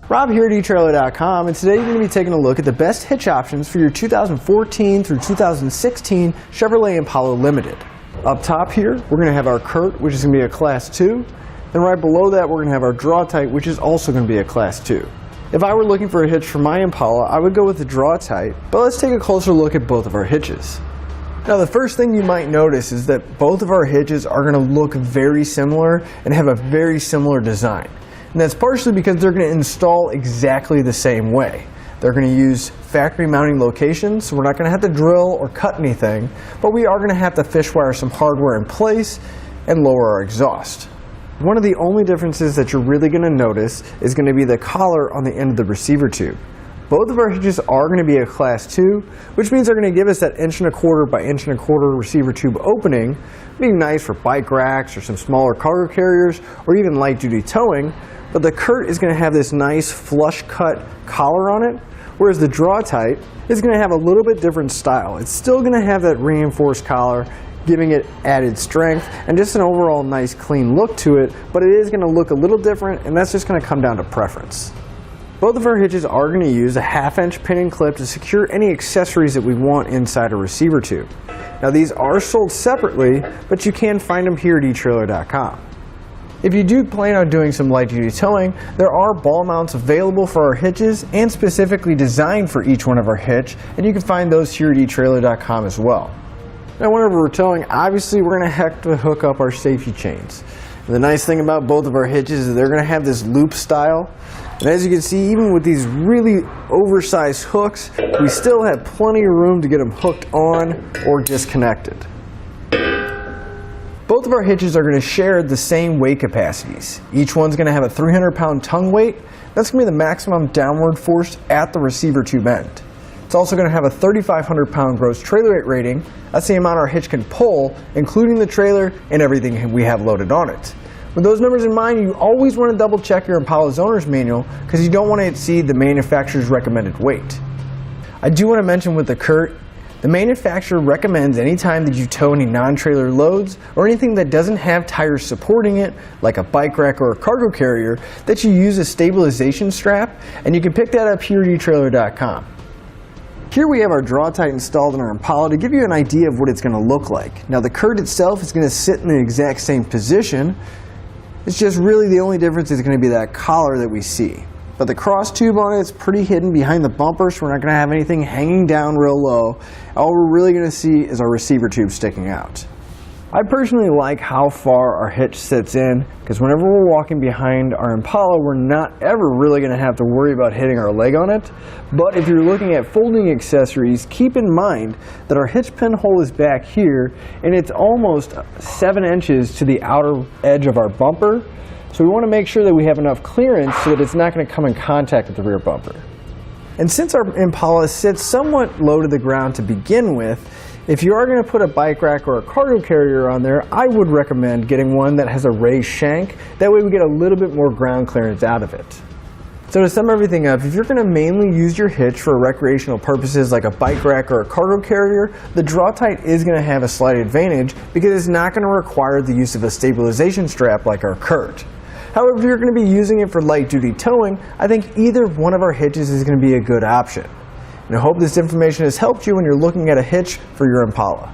Rob here at Etrailer.com, and today you're going to be taking a look at the best hitch options for your 2014 through 2016 Chevrolet Impala Limited. Up top here, we're going to have our Curt, which is going to be a Class 2. Then right below that, we're going to have our Draw-Tite, which is also going to be a Class 2. If I were looking for a hitch for my Impala, I would go with the Draw-Tite, but let's take a closer look at both of our hitches. Now the first thing you might notice is that both of our hitches are going to look very similar and have a very similar design. And that's partially because they're going to install exactly the same way. They're going to use factory mounting locations, so we're not going to have to drill or cut anything, but we are going to have to fish wire some hardware in place and lower our exhaust. One of the only differences that you're really going to notice is going to be the collar on the end of the receiver tube. Both of our hitches are going to be a Class 2, which means they're going to give us that 1¼ by 1¼ receiver tube opening, being nice for bike racks or some smaller cargo carriers or even light duty towing. But the Curt is going to have this nice flush cut collar on it, whereas the Draw-Tite is going to have a little bit different style. It's still going to have that reinforced collar, giving it added strength and just an overall nice clean look to it, but it is going to look a little different, and that's just going to come down to preference. Both of our hitches are going to use a 1/2" pin and clip to secure any accessories that we want inside a receiver tube. Now these are sold separately, but you can find them here at Etrailer.com. If you do plan on doing some light duty towing, there are ball mounts available for our hitches and specifically designed for each one of our hitch, and you can find those here at Etrailer.com as well. Now whenever we're towing, obviously we're going to have to hook up our safety chains. And the nice thing about both of our hitches is they're going to have this loop style, and as you can see, even with these really oversized hooks, we still have plenty of room to get them hooked on or disconnected. Both of our hitches are going to share the same weight capacities. Each one's going to have a 300-pound tongue weight. That's going to be the maximum downward force at the receiver tube end. It's also going to have a 3,500-pound gross trailer weight rating. That's the amount our hitch can pull, including the trailer and everything we have loaded on it. With those numbers in mind, you always want to double check your Impala's owner's manual because you don't want to exceed the manufacturer's recommended weight. I do want to mention with the Curt, the manufacturer recommends anytime that you tow any non-trailer loads or anything that doesn't have tires supporting it, like a bike rack or a cargo carrier, that you use a stabilization strap, and you can pick that up here at Etrailer.com. Here we have our Draw-Tite installed in our Impala to give you an idea of what it's going to look like. Now the Curt itself is going to sit in the exact same position. It's just really the only difference is going to be that collar that we see. But the cross tube on it is pretty hidden behind the bumper, so we're not going to have anything hanging down real low. All we're really going to see is our receiver tube sticking out. I personally like how far our hitch sits in, because whenever we're walking behind our Impala, we're not ever really going to have to worry about hitting our leg on it. But if you're looking at folding accessories, keep in mind that our hitch pinhole is back here, and it's almost 7 inches to the outer edge of our bumper. So we want to make sure that we have enough clearance so that it's not going to come in contact with the rear bumper. And since our Impala sits somewhat low to the ground to begin with, if you are going to put a bike rack or a cargo carrier on there, I would recommend getting one that has a raised shank. That way we get a little bit more ground clearance out of it. So to sum everything up, if you're going to mainly use your hitch for recreational purposes like a bike rack or a cargo carrier, the Draw-Tite is going to have a slight advantage because it's not going to require the use of a stabilization strap like our Curt. However, if you're going to be using it for light duty towing, I think either one of our hitches is going to be a good option. And I hope this information has helped you when you're looking at a hitch for your Impala.